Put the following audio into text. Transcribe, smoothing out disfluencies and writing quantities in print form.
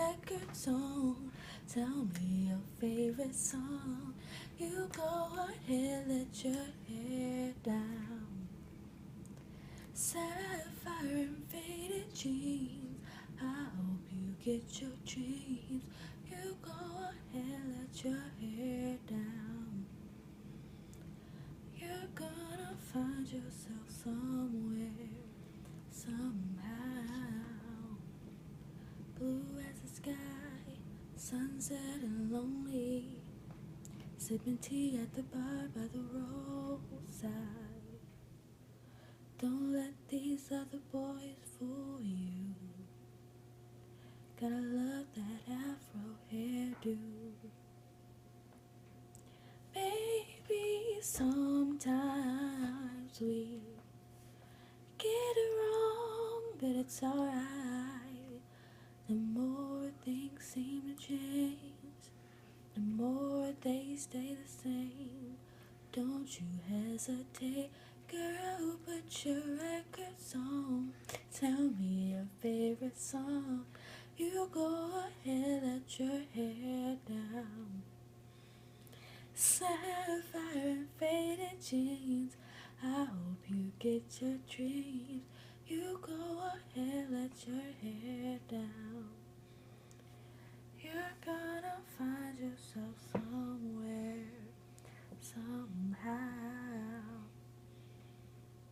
records on. Tell me your favorite song. You go ahead, let your hair down. Sapphire and faded jeans. I hope you get your dreams. You go ahead, let your hair down. You're gonna find yourself somewhere, somehow. Blue as the sky, sunset and lonely. Sipping tea at the bar by the roadside. Don't let these other boys fool you. Gotta love that afro hairdo. Baby, sometimes we get it wrong, but it's alright. The more things seem to change, the more they stay the same. Don't you hesitate, girl, put your records on. Tell me your favorite song. You go ahead, let your hair down. Sapphire and faded jeans. I hope you get your dreams. You go ahead, let your hair down. You're gonna find yourself some